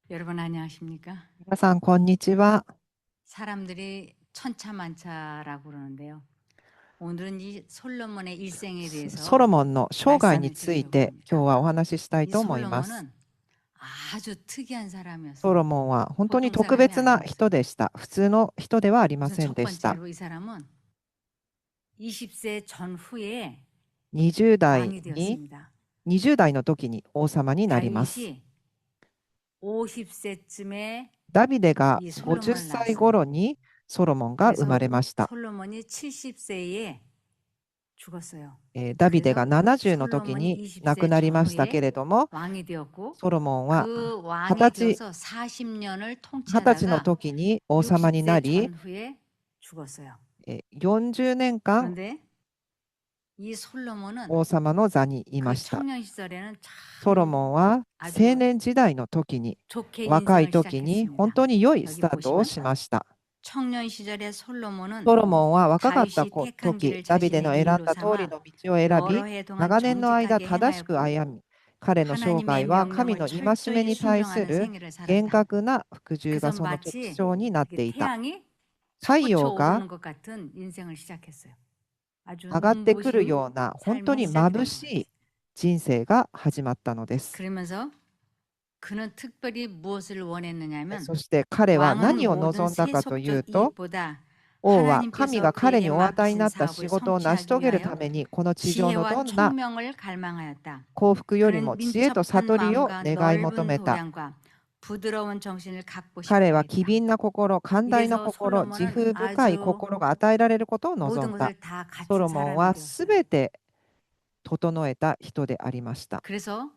여러분 안녕하십니까? 皆さん、こんにちは。 사람들이 천차만차라고 그러는데요. 오늘은 이 솔로몬의 일생에 ソ 대해서 ロモンの生涯に 말씀을 つい 드리려고 て今日 합니다. はお話ししたい 이 と思います。 솔로몬은 아주 특이한 ソ 사람이었어요. ロモンは本当に 보통 特 사람이 別な 아니었어요. 人でした。普通の人ではありま 우선 せん 첫 でした。 번째로 이 사람은 20세 전후에 20代 왕이 に 되었습니다. 20代の時に王様になります。 다윗이 50세쯤에 ダビデが 이 50 솔로몬을 歳頃 낳았어요. にソロモンが生ま 그래서 れました。 솔로몬이 70세에 죽었어요. ダビデ 그래서 が70の時 솔로몬이 に亡く 20세 なりましたけ 전후에 れども、 왕이 되었고 ソロモンは 그 20 왕이 歳 되어서 40년을 20歳の 통치하다가 時に王様にな 60세 り、 전후에 죽었어요. 40年間 그런데 이 솔로몬은 王様の座にいま 그 した。 청년 시절에는 ソロ 참 モンは 아주 青年時代の時に、 좋게 若い 인생을 時に 시작했습니다. 本当に良い 여기 スタートを 보시면 しました。 청년 시절의 솔로몬은 ソロモンは若かった 다윗이 택한 時、 길을 ダビデの 자신의 選ん 일로 だ通り 삼아 の道を選 여러 び、 해 동안 長年の間 정직하게 正しく 행하였고 歩み、彼の生 하나님의 涯は神 명령을 の戒め 철저히 に対す 순종하는 る 생애를 厳 살았다. 格な服従が 그래서 その特 마치 徴になっ 이렇게 ていた。 태양이 太陽 솟구쳐 が 오르는 것 같은 인생을 시작했어요. 아주 上がってくる 눈부신 ような本当 삶이 に 시작이 된 眩 것 し 같아요. い人生が始まったのです。 그러면서 그는 특별히 무엇을 원했느냐면 そして彼は 왕은 何を 모든 望んだかという 세속적 と、 이익보다 王は神 하나님께서 が彼 그에게 にお与えにな 맡기신 った 사업을 仕事を成し 성취하기 遂げる 위하여 ために、この地上の 지혜와 どんな 총명을 갈망하였다. 幸福より 그는 も知恵と 민첩한 悟りを 마음과 願い求 넓은 めた。 도량과 부드러운 정신을 갖고 彼 싶어 は機 했다. 敏な心、寛大な 이래서 心、慈 솔로몬은 悲深い 아주 心が与えられることを望 모든 んだ。 것을 다 ソ 갖춘 ロモン 사람이 は 되었어요. すべて整えた人でありました。 그래서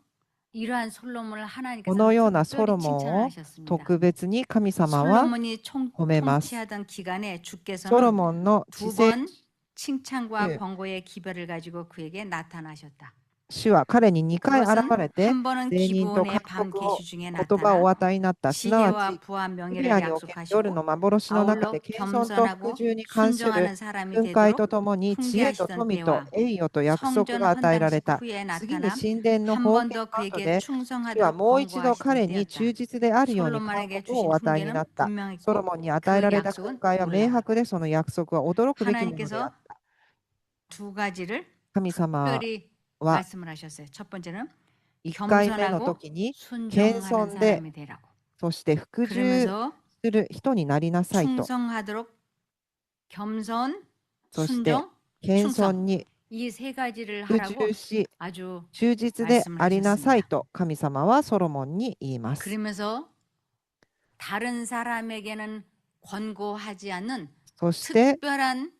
이러한 솔로몬을 こ 하나님께서는 のようなソ 특별히 ロモ 칭찬을 ンを 하셨습니다. 特別に神様は 솔로몬이 褒めます。 통치하던 기간에 ソロ 주께서는 モンの治 두 世 번 칭찬과 中、 권고의 기별을 가지고 그에게 나타나셨다. 主は彼に2回現 그것은 れて、 한 번은 聖人と 기브온의 勧 밤 告を 계시 중에 言葉をお 나타나 与えになった。すなわ 지혜와 ち、 부와 ギベ 명예를 アにおける夜 약속하시고 の幻の中 아울러 で謙遜と服 겸손하고 従に関する 순종하는 사람이 訓戒と 되도록 ともに知恵と 훈계하시던 富と 때와 栄誉と約束 성전 が与えられ 헌당식 た。 후에 次に 나타나 神殿の 한 封 번 建 더 の後 그에게 で、主は 충성하도록 もう一度 권고하시던 彼に 때였다. 忠実であるように勧 솔로몬에게 告を 주신 お与えになっ 훈계는 た。 ソロ 분명했고 モンに与え 그 られた訓 약속은 戒は明 놀라워요. 白で、その約束は驚くべきものであっ 하나님께서 た。 두 가지를 神様 특별히 は 말씀을 하셨어요. 첫 번째는 1回目の 겸손하고 時に謙 순종하는 遜で、 사람이 되라고. そして服従 그러면서 する人になりなさいと。 충성하도록 겸손, そして 순종, 謙遜 충성 に 이 세 가지를 服 하라고 従し 아주 忠実で 말씀을 ありなさい 하셨습니다. と神様はソロモンに言います。 그러면서 다른 사람에게는 권고하지 않는 そして 특별한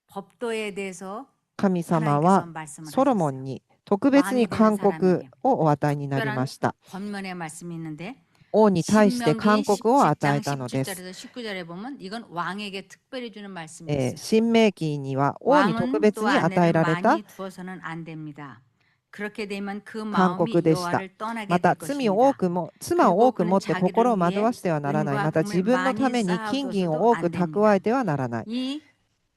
법도에 대해서 神様 하나님께서 は 말씀을 ソロモ 하셨어요. ンに特別に 왕이 되는 勧告 사람에게 をお与えになりま 특별한 した。 권면의 말씀이 있는데 王に対して 신명기 勧告を与 10장 えたのです。 17절에서 19절에 보면 이건 왕에게 특별히 주는 말씀이 있어요. 新明記には王に特 왕은 別 또 に与え 아내를 られた 많이 두어서는 안 됩니다. 그렇게 되면 그 勧告 마음이 でした。 여호와를 떠나게 ま 될 た罪を多 것입니다. くも妻を 그리고 多く 그는 持って心 자기를 を惑わ 위해 してはならない。 은과 また 금을 自分のた 많이 めに金銀を 쌓아두어서도 多く 안 蓄 됩니다. えてはならない。 이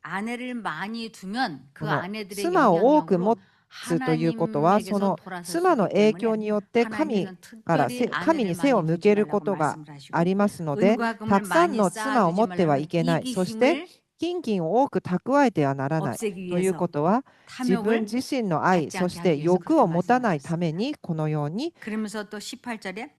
아내를 많이 두면 こ 그 の 아내들의 妻を多く持 영향력으로 つということは、そ 하나님에게서 の 돌아설 수 妻の 있기 影響 때문에 によって神 하나님께서는 から 특별히 神 아내를 に背を 많이 向 두지 けるこ 말라고 とが 말씀을 あ 하시고 りますので、 은과 た 금을 くさん 많이 の妻を持ってはい 쌓아두지 けない。 말라면 そして 이기심을 金銀を多く蓄えてはならない。 없애기 という 위해서 ことは、自分 탐욕을 自身の愛、 갖지 そ 않게 して 하기 위해서 欲 그렇게 を持たないた 말씀하셨습니다. めに、このように 그러면서 또 18절에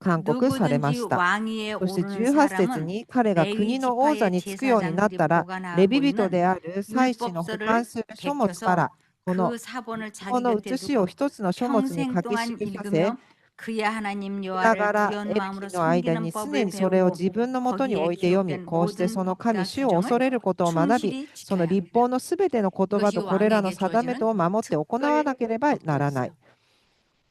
勧告されま 누구든지 した。 왕위에 そして 오르는 18節 사람은 に彼が 레위 国の王座 지파의 につくようになっ 제사장들이 たら、レ 보관하고 ビ人 있는 である祭司の保管 율법서를 する書物か 베껴서 ら、この 그 사본을 こ 자기 の 곁에 写しを 두고 一つの書物に 평생 書き 동안 記させ、 읽으며 그의 하나님 しなが 여호와를 ら 두려운 生き 마음으로 の間 섬기는 に常 법을 にそれを 배우고 自分のもとに 거기에 置いて読み、 기록된 こうしてそ 모든 の神 법과 主を恐 규정을 れることを学び、 충실히 その 지켜야 立 합니다. 法のすべての言葉 이것이 とこれらの 왕에게 定め 주어지는 とを守って行わなければならない。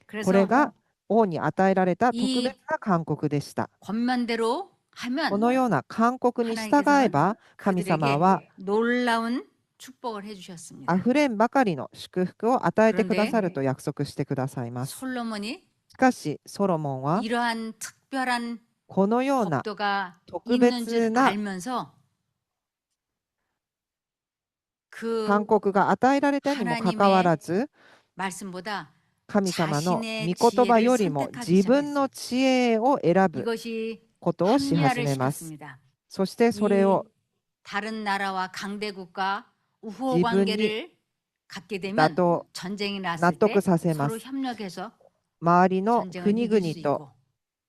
특별 これ 법도였어요. が王に与えられた特 이 別な勧告でした。 권면대로 こ 하면 のような勧告に従え 하나님께서는 ば、神様は 그들에게 놀라운 축복을 해주셨습니다. あふれんばかりの祝福を与えてくだ 그런데 さると約束してくださいます。 솔로몬이 しかし、ソロモンは 이러한 특별한 このような 법도가 特 있는 줄 別な 알면서 그 勧告が与えられたにもかかわらず、 말씀보다 神様の御 자신의 言葉よ 지혜를 りも 선택하기 自分の 시작했어요. 知恵を選ぶ 이것이 ことをし始 합리화를 めます。 시켰습니다. そしてそれを 이 다른 나라와 강대국과 우호 自分に 관계를 갖게 だ 되면 と 전쟁이 났을 納得 때 させま 서로 す。 협력해서 周りの 전쟁을 国 이길 々 수 と 있고,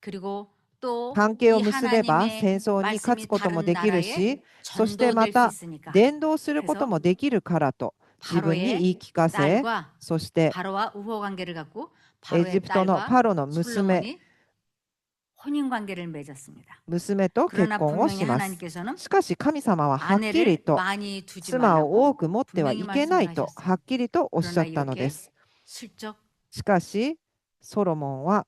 그리고 또 関係を 이 結べば 하나님의 戦争に勝つ 말씀이 ことも 다른 できる 나라에 し、そしてま 전도될 수 た 있으니까. 伝道すること 그래서 もできるからと自分に言 바로의 い聞かせ、 딸과 そして 바로와 우호 관계를 갖고 エジ 바로의 プトの 딸과 パロの娘 솔로몬이 혼인 관계를 맺었습니다. 娘と結 그러나 婚を 분명히 します。 하나님께서는 しかし神様ははっきり 아내를 と 많이 두지 妻を 말라고 多く持っては 분명히 いけない 말씀을 と 하셨어요. はっきりとおっしゃ 그러나 ったので 이렇게 す。 슬쩍 しかしソロモンは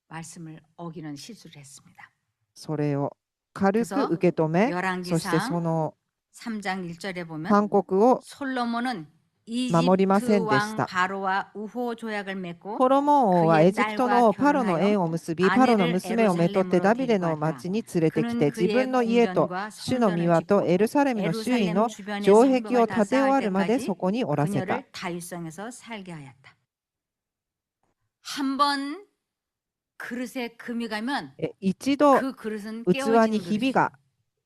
말씀을 어기는 실수를 했습니다. それを軽く 그래서 受け止め、そしてそ 열왕기상 の 3장 1절에 보면 勧告を 솔로몬은 守りませ 이집트 んでし 왕 た。 바로와 우호 조약을 맺고 ソロモン王は 그의 エジプトの 딸과 王パロの縁 결혼하여 を結び、パロの 아내를 娘をめとって 에루살렘으로 ダビデ 데리고 の 왔다. 町に連れてき 그는 て、自 그의 分の家と 궁전과 主の 성전을 庭と 짓고 エルサレムの周囲 에루살렘 の 주변의 城壁 성벽을 を 다 建て終 쌓을 わるまで 때까지 そこにおらせた。 그녀를 다윗성에서 살게 하였다. 한번 그릇에 금이 가면 一度 그 그릇은 器に 깨어지는 ひび 그릇이에요. が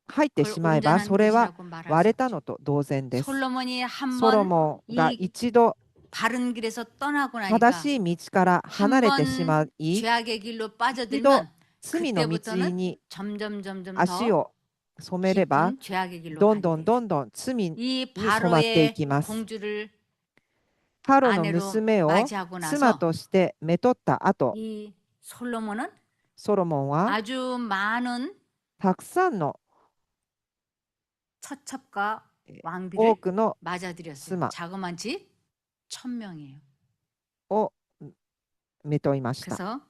入って 그걸 しまえば、 온전한 それは 그릇이라고 말할 割 수 れた 없죠. のと同然です。 솔로몬이 ソロ 한번 モンが 이 一度 바른 길에서 떠나고 正 나니까 しい道から離れてしま 한번 い、 죄악의 길로 一度 빠져들면 罪の道 그때부터는 に 점점 足 더 を染めれば、 깊은 죄악의 길로 どん 가게 どん 돼요. どんどん罪に 이 染まってい 바로의 きます。 공주를 パロの 아내로 娘を 맞이하고 妻 나서 としてめとった後、 이 솔로몬은 ソロモンは 아주 많은 たくさんの 처첩과 多 왕비를 くの 맞아들였어요. 스마. 자그마치 1000명이에요. をめといました。 그래서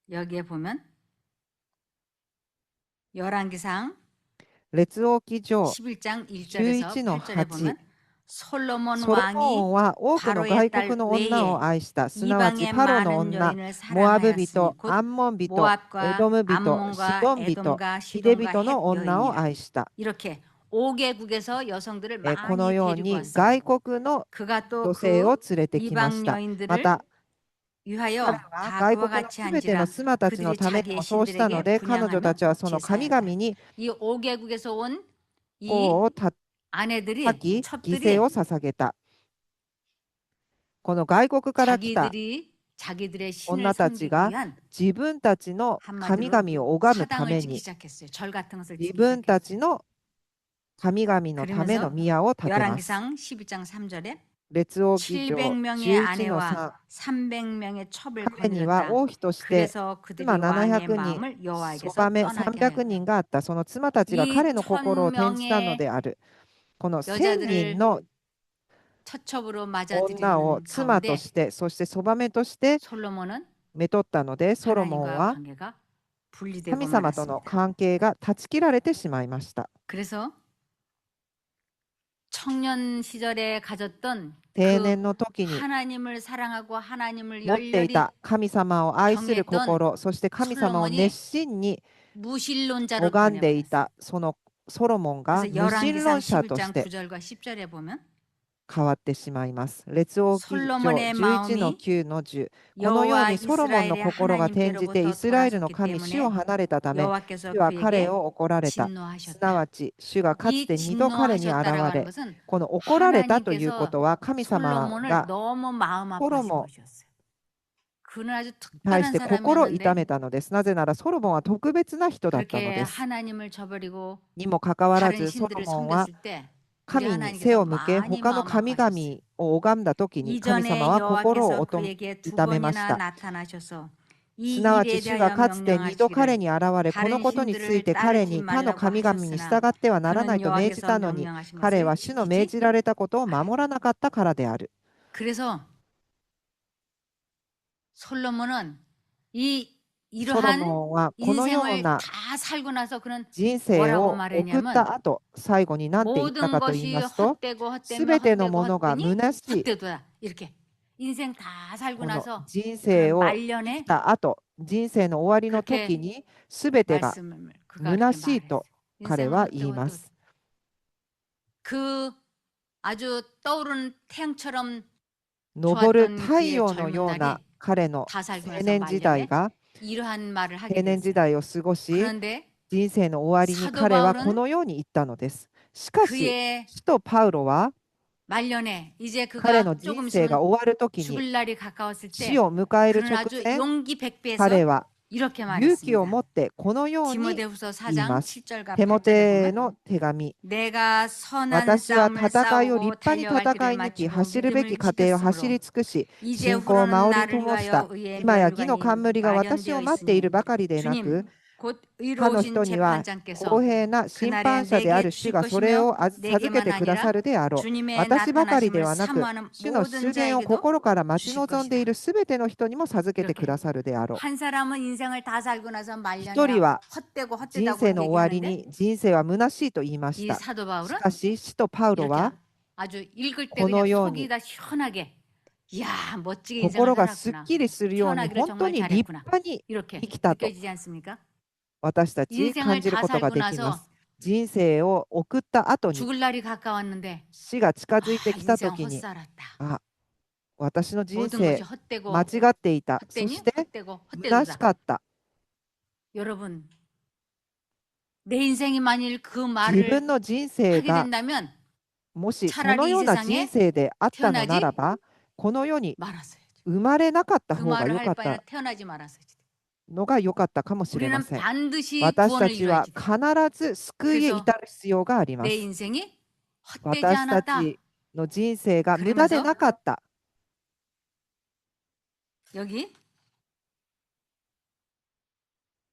여기에 보면 열왕기상 列王記上 11장 1절에서 11の 8절에 8、 보면 솔로몬 ソロモン 왕이 は多くの 바로의 外 딸 国の女を 외에 愛した。すなわち 이방의 パロの 많은 女、 여인을 モアブ 사랑하였으니 人、 곧 アンモン人、エド 모압과 ム人、シ 암몬과 ドン人、 에돔과 ヒデ 시돈과 人 헷 の女を 여인이라 愛した。 이렇게 5개국에서 여성들을 この 많이 よう 데리고 に 왔어요. 外国の 그가 또 女性 그 を連れてきまし 이방 た。ま 여인들을 た、 위하여 彼は 다 外 그와 国の 같이 すべての 한지라 妻たちの 그들이 ために 자기의 もそうしたの 신들에게 で、彼女た 분양하며 ちはその神 제사하였다. 々に 이 5개국에서 온 子 이 を焚 아내들이 き、犠牲 첩들이 を捧げた。この外国から来た 자기들의 신을 女たち 섬기기 が 위한 自分たちの神 한마디로 々を拝むた 사당을 め 짓기 に 시작했어요. 절 같은 것을 自 짓기 分たち 시작했어요. の神々のための 그러면서 宮を建てます。 열왕기상 11장 3절에 列王記上 700명의 11の 3、 아내와 300명의 첩을 彼には 거느렸다. 王妃として 그래서 그들이 妻 왕의 700人、 마음을 そ 여호와에게서 ばめ 떠나게 300 하였다. 人があった。その妻たちが 이 彼の心を転じたの 1000명의 である。この1000 여자들을 人の 처첩으로 女を 맞아들이는 妻と 가운데 して、そしてそばめとして 솔로몬은 めとったので、ソロモン 하나님과 は 관계가 분리되고 神様との 말았습니다. 関係が断ち切られてしまいました。 그래서 청년 시절에 가졌던 定 그 年の時に 하나님을 사랑하고 하나님을 持ってい 열렬히 た神様を愛する心、そして神様を熱心に 무신론자로 拝んでい 변해버렸어요. たそのソロモンが 그래서 無神 열왕기상 論者とし 11장 て 9절과 10절에 보면 変わってしまいます。列王記上 솔로몬의 11 마음이 の9の10。このよう 여호와 にソロモンの 이스라엘의 心が転じて 하나님께로부터 イスラエルの 돌아섰기 神主を 때문에 離れたため、 여호와께서 主は彼 그에게 を怒られた。すな 진노하셨다. わち、主がかつ 이 て二度彼に現 진노하셨다라고 하는 れ、 것은 この怒られたというこ 하나님께서 とは神様 솔로몬을 が 너무 마음 ソロ 아파하신 モン 것이었어요. 그는 아주 対し 특별한 て心を痛 사람이었는데 めたのです。なぜならソロモンは特別な人だったの 그렇게 です。 하나님을 저버리고 にもかかわら 다른 ずソロ 신들을 モンは 섬겼을 때 우리 神に背 하나님께서 を向け 많이 他の 마음 神 아파하셨어요. 々を拝んだ時に神様 이전에 は心を 여호와께서 痛 그에게 두 めまし 번이나 た。 나타나셔서 す 이 なわ 일에 ち主が 대하여 かつて二度彼 명령하시기를 に現れ、この 다른 ことについ 신들을 て彼 따르지 に他の 말라고 神々に 하셨으나 従ってはならな 그는 いと命じ 여호와께서 たのに、 명령하신 彼 것을 は主の命 지키지 じられたことを守らなかったからである。 그래서 솔로몬은 이 ソロ 이러한 モンはこのよう 인생을 な 다 살고 나서 그는 人生 뭐라고 を 말했냐면 送った後、最後に何て言った 모든 かと言い 것이 ますと、 헛되고 헛되며 すべての 헛되고 ものが 헛되니 虚しい。 헛되도다 이렇게 인생 다 살고 この 나서 人生 그는 を生 말년에 きた後、人生の終わりの時に、すべてが 말씀을 그가 그렇게 虚しいと 말했어요. 彼 인생은 は言い 헛되고 ま 헛되고 す。 그 아주 떠오르는 태양처럼 昇る 좋았던 太 그의 陽の 젊은 よう 날이 な彼の 다살고 青 나서 年時代 말년에 が 이러한 말을 青 하게 年時 됐어요. 代を過ごし 그런데 人生の終わりに 사도 彼はこ 바울은 のように言ったのです。しかし 그의 使徒パウロは 말년에 이제 彼の 그가 人 조금 生が 있으면 終わるときに 죽을 날이 가까웠을 死 때 を迎える 그는 直 아주 前 용기 백배해서 彼は 이렇게 勇気を持 말했습니다. ってこのように 디모데후서 言い 4장 ます。 7절과 テモ 8절에 テ 보면 の手紙 내가 선한 私は 싸움을 戦いを立 싸우고 派に 달려갈 戦 길을 い抜き 마치고 走るべき 믿음을 過程を走 지켰으므로 り尽くし 이제 信仰を 후로는 守り 나를 ともした 위하여 의의 今や義の 면류관이 冠が私を 마련되어 待っている 있으니 ばかりでな 주님 く 곧 他の 의로우신 人には 재판장께서 公平な審 그날에 判者であ 내게 る主 주실 がそれ 것이며 を授け 내게만 てくださ 아니라 るであろう。 주님의 私ばかりで 나타나심을 はなく 사모하는 主の 모든 出現を 자에게도 心から待ち 주실 望んで 것이다. いるすべての人にも授けてく 이렇게 ださるであろう。 한 사람은 인생을 다 살고 나서 一 말년에 人は 헛되고 人 헛되다고 生の終わり 얘기하는데 に人生は虚しいと言いまし 이 た。 사도 し 바울은 かし使徒パウロ 이렇게 は 아주 읽을 때 この 그냥 よう 속이 に 다 시원하게 이야 멋지게 心 인생을 がすっ 살았구나. きりするように 태어나기를 本当 정말 に立 잘했구나. 派に 이렇게 生きたと 느껴지지 않습니까? 私たち感 인생을 じる 다 ことが 살고 できま 나서 す。人生を送った後に 죽을 날이 가까웠는데 死が近づいて 아 きた 인생 時に 헛살았다. あ、私の人 모든 것이 生 헛되고 間違っていた。そ 헛되니 して 헛되고 虚し 헛되도다. かった。 여러분 내 인생이 만일 그 自 말을 分の人生 하게 が 된다면 もしそ 차라리 の 이 ような 세상에 人生であったの 태어나지 ならば、この世に 말았어야지. 生まれなかった 그 方が 말을 良 할 かっ 바에는 た 태어나지 말았어야지. のが良かったかもしれま 우리는 せん。 반드시 私 구원을 たちは 이뤄야지. 必ず救いへ至る必要がありま 내 す。 인생이 헛되지 私た 않았다. ちの人生が無駄でなかった。 여기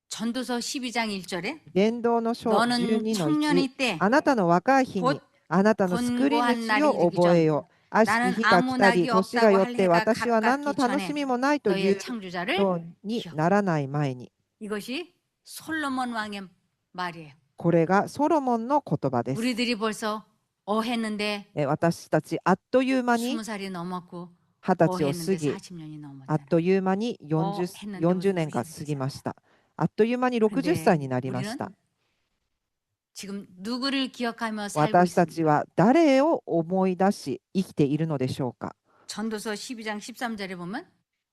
전도서 12장 1절에 伝道の書 너는 12の1 청년이 때 あなたの若い日に 곧 あなたの救い 곤고한 主 날이 を 이르기 覚え 전 よう。悪しき 나는 日が 아무 来たり 낙이 年が 없다고 よっ 할 て 해가 私は何の 가깝기 楽し 전에 みもないとい 너의 う 창조자를 ようにならない前に。 이것이 솔로몬 왕의 말이에요. これがソロモンの言葉です。 우리들이 벌써 어했는데 私たちあっという間に 20살이 넘었고 20歳を過 어했는데 ぎ、 40년이 あっ 넘었잖아. という間に 했는데 40年 무슨 が 90 過ぎました。あっという間に60歳になりました。 지금 누구를 기억하며 살고 私たち 있습니까? は誰を思い出し生きているのでしょうか。 전도서 12장 13절에 보면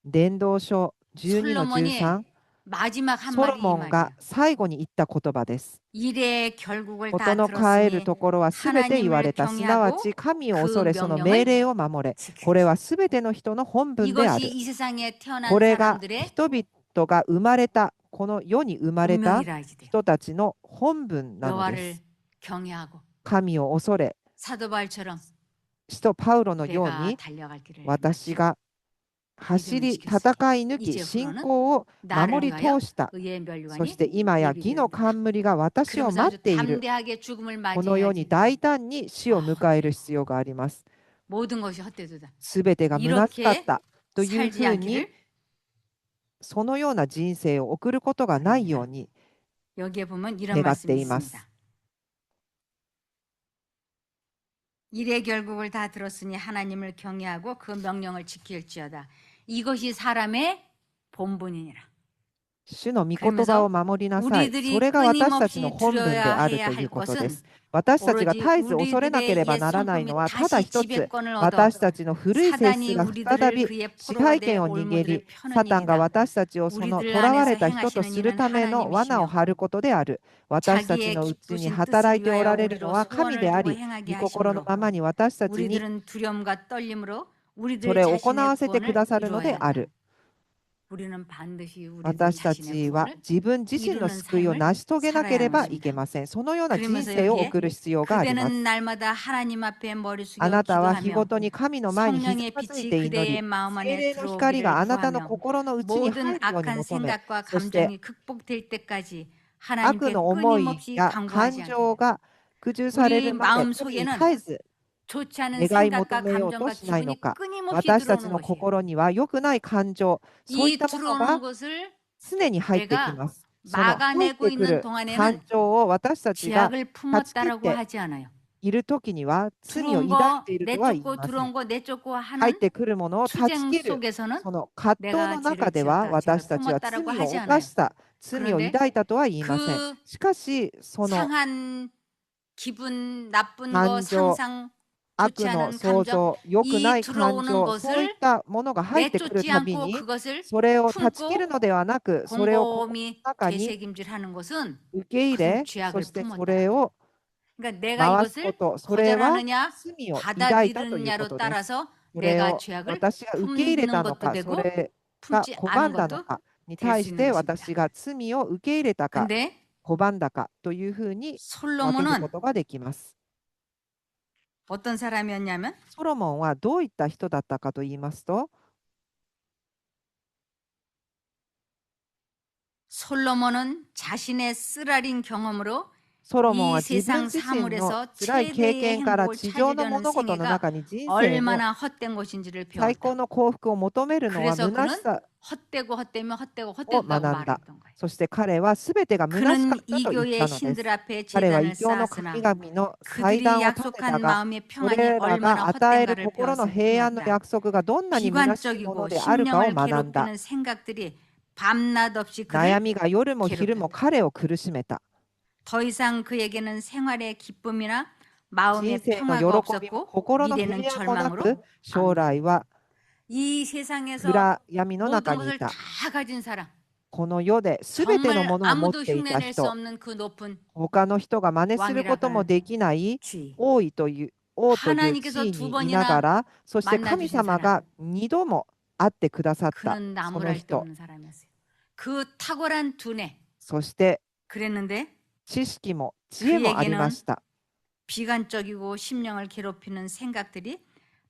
伝道書12の 솔로몬이 13、 마지막 ソロ 한마디 이 モンが 말이에요. 最後に言った言葉です。 일의 결국을 こ 다 との帰る 들었으니 ところはすべて言われた。すなわ 하나님을 ち神を 경외하고 恐れ、その 그 命令を守れ。 지키라. これはすべての人の本分であ 이것이 る。 이 세상에 태어난 これが 사람들의 人々が生まれた、この世に生まれた 운명이라 이제 돼요. 人たちの本分なので 여호와를 す。 경외하고 神を恐れ、 사도 바울처럼 使徒パウロのよう 내가 に 달려갈 길을 私が走り戦い抜き信仰を 나를 守り 위하여 通した。 의의 そ 면류관이 して今や義の 예비되었다. 冠が私を 그러면서 待 아주 っている。 담대하게 죽음을 この世に 맞이해야지. 大胆に死を迎える必要があります。 모든 것이 헛되도다. すべてが虚しかったという 살지 ふうに 않기를 そのような人生を送ることがないように 여기에 보면 이런 願っ 말씀이 ています。 있습니다. 일의 결국을 다 들었으니 하나님을 경외하고 그 명령을 지킬지어다. 이것이 사람의 본분이니라. 主の御言葉を守りなさい。それが私たちの本分であるということです。私たちが絶えず恐れなければならないのはただ一つ、私たちの古い性質が再び支配権を握り、サタンが私たちをその囚われた人とするための罠を張ることである。私たちのうちに働いておられるのは神であり、御心のままに私たちに 우리들은 두려움과 떨림으로 そ 우리들 れを行わ 자신의 せてくださるので 구원을 あ 이루어야 る。 한다. 우리는 반드시 우리들 私た 자신의 ちは 구원을 自分自身の救いを成し遂げなければいけません。そのような人生を送る必要があります。 그대는 날마다 하나님 앞에 머리 あ 숙여 なたは日ご 기도하며 とに神の前にひざ 성령의 まず 빛이 いて祈り、 그대의 마음 聖 안에 霊の光があなたの 들어오기를 心の内に入 모든 るように 악한 求め、 생각과 そして 감정이 극복될 때까지 悪 하나님께 の思い 끊임없이 や 간구하지 感 않게 情が駆逐されるまで 우리 神に 마음속에는 絶えず 좋지 않은 願い 생각과 求めようと 감정과 しないの 기분이 か。 끊임없이 私たち 들어오는 の 것이에요. 心には良くない感情、そうい 이 ったもの 들어오는 が 것을 常に入ってきます。その入っ 막아내고 てくる 있는 동안에는 感情を私たちが 죄악을 断ち切っ 품었다라고 て 하지 않아요. いるときには罪を 들어온 抱い 거 ているとは言い 내쫓고 ません。 들어온 거 내쫓고 入っ 하는 てくるものを断ち 투쟁 切る 속에서는 その葛藤の 내가 中 죄를 では 지었다, 私 죄를 たちは 품었다라고 罪を 하지 犯 않아요. した罪を 그런데 抱いたとは言いません。 그 しかしその 상한 기분 나쁜 거 감정, 상상 悪 좋지 の 않은 想 감정, 像、良く 이 ない感 들어오는 情、そういっ 것을 たものが入ってくる 내쫓지 たび 않고 に、 그것을 それを断ち切る 품고 のではなく、それを心の 곰곰이 中に 되새김질하는 것은 受け入 그것은 れ、そ 죄악을 してそ 품었다라는 れ 거예요. を 그러니까 내가 回すこ 이것을 と、それは 거절하느냐 罪を抱いたというこ 받아들이느냐로 とです。 따라서 それ 내가 を 죄악을 私が受け入れ 품는 たの 것도 か、そ 되고 れが 품지 拒 않은 んだの 것도 かに 될 対 수 し 있는 て 것입니다. 私が罪を受け入れたか 근데 拒んだかというふうに分けるこ 솔로몬은 とができます。 어떤 사람이었냐면 ソロモンはどういった人だったかと言いますと、 솔로몬은 자신의 쓰라린 경험으로 ソロモンは 이 自分 세상 自身の 사물에서 辛い経 최대의 験から 행복을 地上の 찾으려는 物事の 생애가 中に人生の 얼마나 헛된 것인지를 最 배웠다. 高の幸福を求めるのは 그래서 虚し 그는 さ 헛되고 헛되면 헛되고 を 헛되다고 学んだ。 말했던 거예요. そして彼はすべてが虚しか 그는 ったと言っ 이교의 たのです。 신들 앞에 彼は異 재단을 教の神 쌓았으나 々の祭 그들이 壇を建てた 약속한 が、 마음의 そ 평안이 れら 얼마나 が与える 헛된가를 心の 배웠을 平安の 뿐이었다. 約束がどんなに虚しいもの 비관적이고 であるかを 심령을 学んだ。 괴롭히는 생각들이 밤낮 없이 悩 그를 みが夜も昼も 괴롭혔다. 彼を苦しめた。 더 이상 그에게는 생활의 기쁨이나 人 마음의 生の 평화가 喜びも 없었고 心の 미래는 平安もな 절망으로 く、将来は 이 세상에서 暗闇の 모든 中にい 것을 た。 다 가진 사람, この世で全ての 정말 ものを持っ 아무도 ていた 흉내낼 수 人、 없는 그 높은 他の人が真似することも 왕이라고 できない 쥐. 王という地 하나님께서 位 두 にいなが 번이나 ら、そして 만나 神 주신 様 사람. が2度も会ってくださった 그는 そ 나무랄 の 데 人、 없는 사람이었어요. 그 탁월한 두뇌. そして 그랬는데 知識も知恵もありました。 비관적이고 심령을 괴롭히는 생각들이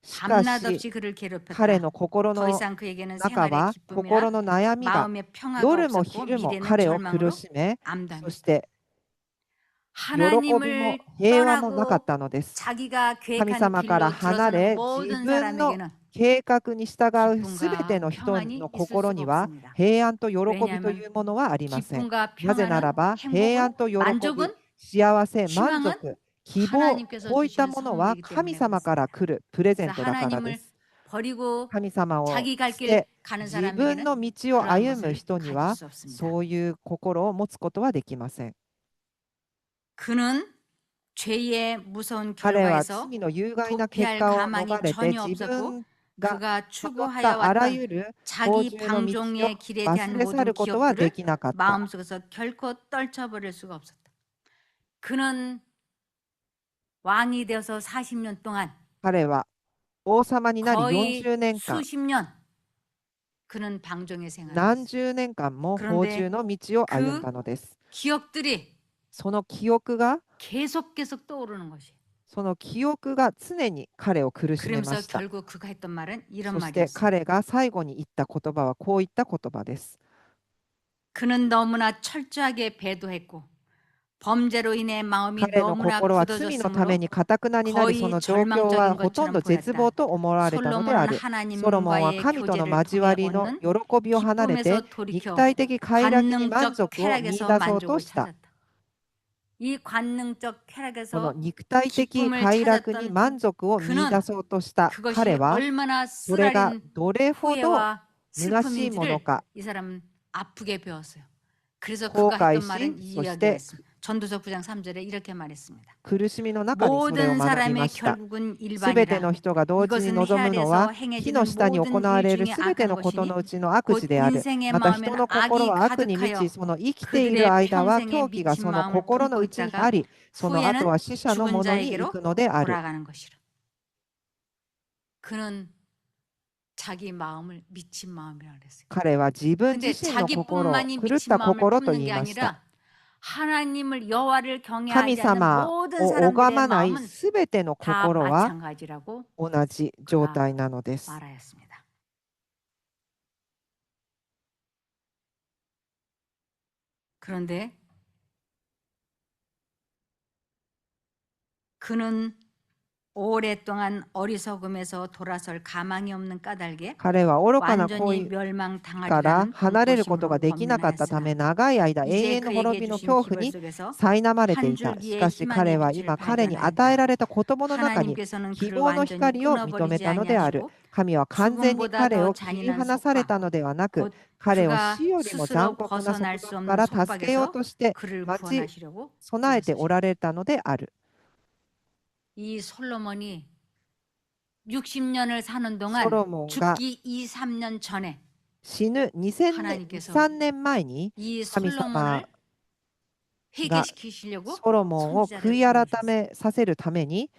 しか 밤낮 し 없이 그를 彼 괴롭혔다. の心 더 の 이상 그에게는 中 생활의 は 기쁨이나 心の悩みが 마음의 평화가 夜も 없었고 昼も 미래는 彼を苦 절망으로 しめ、そ 암담했다. して喜びも 하나님을 平和もなかっ 떠나고 たのです。 자기가 神 계획한 様から 길로 離 들어서는 れ、自 모든 分の 사람에게는 計画に従うすべ 기쁨과 ての人 평안이 の 있을 心 수가 には 없습니다. 平安と喜びと 왜냐하면 いうものはありません。 기쁨과 なぜなら 평안은 ば、平安 행복은 と喜び、 만족은 幸せ、満 희망은 足、希望、 하나님께서 こういった 주시는 ものは 선물이기 神 때문에 様から 그렇습니다. 来るプレゼン 그래서 トだからで 하나님을 す。 버리고 神様を 자기 갈 捨 길 て、 가는 自分 사람에게는 の道を 그러한 歩む 것을 人に 가질 は、 수 없습니다. そういう心を持つことはできません。 그는 죄의 무서운 彼は 결과에서 罪の有害な結 도피할 果を 가망이 逃れて 전혀 自 없었고 分が 그가 辿っ 추구하여 たあら 왔던 ゆる不 자기 従の道を 방종의 길에 忘 대한 れ去 모든 ることはで 기억들을 きなかった。 마음속에서 결코 떨쳐버릴 수가 없었다. 그는 왕이 되어서 40년 동안 彼は王様になり 거의 40年間、 수십 년 그는 방종의 생활을 何 했어요. 十年間も 그런데 放獣の道を歩んだのです。 기억들이 その記憶が、 계속 떠오르는 것이. その記憶が常に彼を苦しめま 그러면서 した。 결국 그가 했던 말은 이런 そして 말이었어요. 彼が最後に言った言葉はこういった言葉です。 그는 너무나 철저하게 배도했고 범죄로 인해 마음이 彼の 너무나 心は罪のため 굳어졌으므로 に堅くなになり、そ 거의 の状況は 절망적인 ほとんど 것처럼 絶 보였다. 望と思われたのであ 솔로몬은 る。ソロモンは 하나님과의 神との 교제를 交 통해 わりの 얻는 喜びを離れて、 기쁨에서 肉 돌이켜 体的快楽に満 관능적 足を見 쾌락에서 出そうと 만족을 した。 찾았다. 이 관능적 この 쾌락에서 肉体的 기쁨을 快楽に 찾았던 満足を見 그는 出そうとした彼 그것이 は、 얼마나 それが 쓰라린 どれほど 후회와 虚しいもの 슬픔인지를 か 이 사람은 아프게 배웠어요. 그래서 後 그가 悔 했던 말은 し、 이 そして 이야기였습니다. 전도서 9장 3절에 이렇게 말했습니다. 苦しみの中にそれを 모든 学びま 사람의 した。 결국은 すべて 일반이라. の人が同時に 이것은 望む 해 のは 아래에서 火の 행해지는 下に行 모든 わ 일 れる 중에 すべて 악한 のことの 것이니 うちの悪 곧 事である。 인생의 また人 마음에는 の心 악이 は悪に満 가득하여 ち、その生きている 그들의 間は 평생에 狂気が 미친 その 마음을 心の 품고 内に 있다가 あり、その後 후에는 は死者の 죽은 ものに行 자에게로 くのである。 돌아가는 것이라. 그는 자기 마음을 미친 마음이라고 그랬어요. 彼は自分自 근데 身の心を 자기뿐만이 狂っ 미친 た 마음을 心と 품는 言 게 いました。 아니라 하나님을 여호와를 神 경외하지 않는 様 모든 を拝 사람들의 まない 마음은 すべての 다 心は 마찬가지라고 同じ状 그가 態なのです。 말하였습니다. 그런데 그는 오랫동안 어리석음에서 돌아설 가망이 없는 까닭에 彼は愚かな行 완전히 為から 멸망당하리라는 離れることが 공포심으로 できなかったため、 고민하였으나 長い間永 이제 遠の滅 그에게 びの 주신 恐怖 기벌 に 속에서 苛まれて 한 いた。し 줄기의 かし彼 희망의 は 빛을 今彼に与え 발견하였다. られた言葉の中に 하나님께서는 希 그를 望の 완전히 光を認め 끊어버리지 たのである。 아니하시고 神は完全に 죽음보다 彼 더 を切り 잔인한 離され 속박 たのではなく、 곧 彼を 그가 死よりも 스스로 残酷な 벗어날 束 수 縛 없는 から助けよう 속박에서 として 그를 待ち 구원하시려고 備えてお 그러셨습니다. られたのである。 이 솔로몬이 60년을 사는 ソ 동안 ロモンが 죽기 2, 3년 전에 死ぬ2000年、 하나님께서 3年前に 이 神様 솔로몬을 회개시키시려고 ソロモンを悔 선지자를 い改 보내셨어요. めさせるために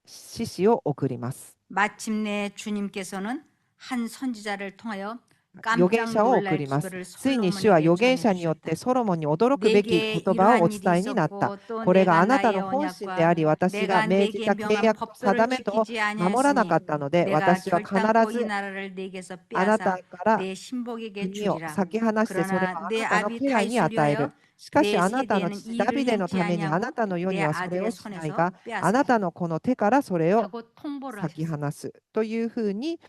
獅子を送ります。 마침내 주님께서는 한 선지자를 통하여 預言 깜짝 者を送 놀랄 ります。 기별을 ついに主は 솔로몬에게 預言者によって 전해주셨다. ソロモンに驚くべき 내게 言葉をお 이러한 일이 伝えになった。 있었고 또 これが 내가 あなた 나의 の本心であり、 언약과 私が 내가 命じ 내게 た契 명한 約と 법도를 定めと 지키지 守らなか 아니하였으니 ったので、 내가 私は必 결단코 이 ず 나라를 내게서 あなた 빼앗아 から 내 신복에게 国を 주리라. 裂き離して、それを 그러나 あ 내 なたの 아비 家来に与え 다윗을 る。 위하여 しか 내 しあなたの 세대에는 父ダ 이를 ビデの 행치 ためにあ 아니하고 なたの世に 내 はそれを 아들의 しない 손에서 が、あな 빼앗으리라 たの子の手からそれを 하고 통보를 裂き 하셨어요. 離すというふうに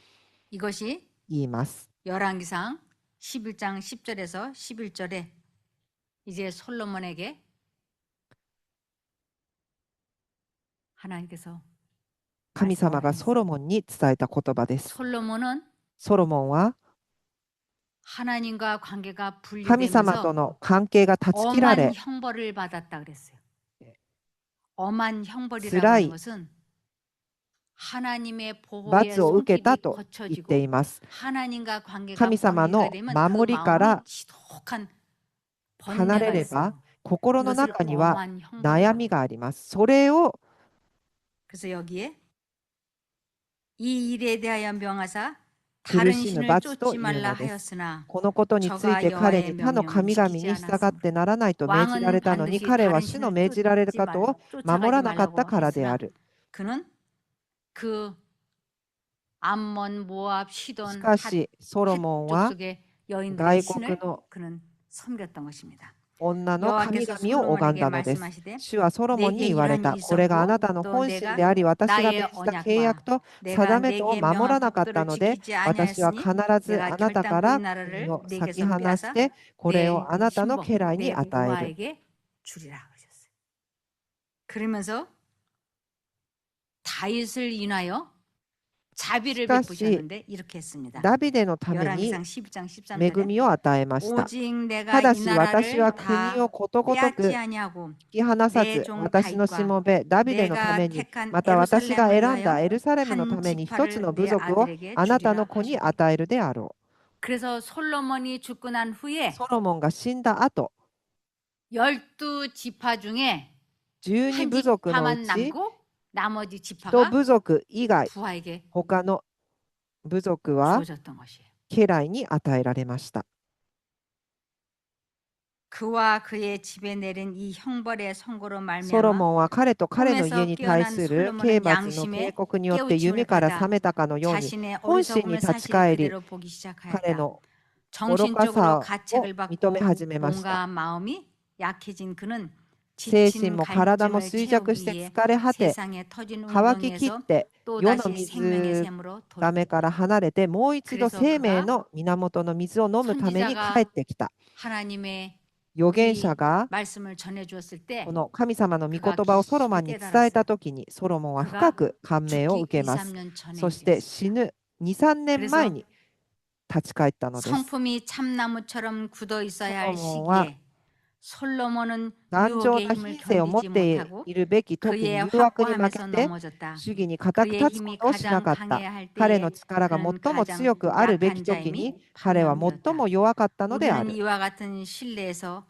이것이 言います。 열왕기상 11장 10절에서 11절에 이제 솔로몬에게 하나님께서 神様がソロモンに伝えた言葉です。 솔로몬은 ソロモンは 하나님과 관계가 神様と 분리되면서 の関係が断ち切ら 엄한 れ、 형벌을 받았다 그랬어요. 엄한 형벌이라고 辛 하는 い 것은 하나님의 보호의 罰を受けた 손길이 と言って 거쳐지고 います。 하나님과 관계가 神様 멀리가 の 되면 그 守りか 마음은 ら 지독한 離れ 번뇌가 れば 있어요. 心の 그것을 中には 엄한 형벌이라고. 悩みがあります。それを 그래서 여기에 이 일에 대하여 명하사 苦 다른 しむ 신을 罰と 쫓지 いう 말라 のです。 하였으나 このことについて彼に他の神々に従ってならないと命じられたのに、彼は主の命じられることを守らなかったからである。 그는 그 암몬, 모압, し 시돈, かしソロモンは 족속의 여인들의 外 신을 国の 그는 섬겼던 것입니다. 女の神 여호와께서 々を拝ん 솔로몬에게 だのです。 말씀하시되 主はソロモンに言われた。 내게 이러한 これがあなた 일이 の 있었고 本 또 心 내가 であり、私が 나의 命じた契約 언약과 と 내가 定めとを 내게 守 명한 らなかった 법도를 ので、 지키지 私は 아니하였으니 必ず 내가 あなたか 결단코 ら 이 国 나라를 を裂き 내게서 離 빼앗아 して、これ 내 をあなたの 신복, 家来に 내 与える。 부하에게 주리라 그러셨어요. 그러면서 다윗을 인하여 자비를 しかし 베푸셨는데 이렇게 했습니다. ダビデのために 열왕기상 12장 恵 13절에 みを与えました。 오직 내가 ただ 이 し私 나라를 は国 다 をことごとく 빼앗지 引 아니하고 き離さ 내 ず、 종 私のし 다윗과 もべダビデのため 내가 に、 택한 また私が 예루살렘을 選んだ 위하여 エルサレムのた 한 めに一つ 지파를 の部 내 族を 아들에게 あなた 주리라 の子に 하셨다. 与えるであろ 그래서 솔로몬이 죽고 난 う。 후에 ソロモンが死んだ後、 12지파 중에 12 한 部族のう 지파만 ち 남고 나머지 1 지파가 部族以外、 부하에게 他の部族は 주어졌던 것이에요. 家来に与えられました。 그와 그의 집에 내린 이 형벌의 선고로 ソロ 말미암아 モンは彼と彼の 꿈에서 家に対する 깨어난 刑 솔로몬은 罰の 양심에 警告によって 깨우침을 夢から 받아 覚めたかのように 자신의 本心に 어리석음을 立ち 사실 返り 그대로 보기 彼 시작하였다. の愚か 정신적으로 さを 가책을 認 받고 め始めました。 몸과 마음이 약해진 그는 精神 지친 も体も 갈증을 衰弱して 채우기 위해 疲れ果て 세상에 터진 乾ききっ 운동에서 て世の 또다시 생명의 水 샘으로 ためから 돌이켰다. 離れてもう一度 그래서 生命 그가 の源の水を飲むために帰 선지자가 ってきた。 하나님의 預言 이 者が 말씀을 전해 주었을 때 この神様の御言葉をソロモンに伝えたときにソロモンは深く感銘を 죽기 受けま 2, す。 3년 전에 そして死ぬ2、3年前に立ち返ったのです。 성품이 참나무처럼 굳어 있어야 할 솔로몬은 시기에 솔로몬은 頑丈 유혹의 な 힘을 品性を持っ 견디지 て 못하고 いるべき時に 그의 誘惑に負け 확고함에서 て 넘어졌다. 主義に固く 그의 立つ 힘이 ことをしな 가장 かった。 강해야 할 彼 때에 の力が 그는 最も 가장 強くあるべき 약한 時に 자임이 彼は 반면이었다. 最も弱かったのであ 우리는 る。 이와 같은 신뢰에서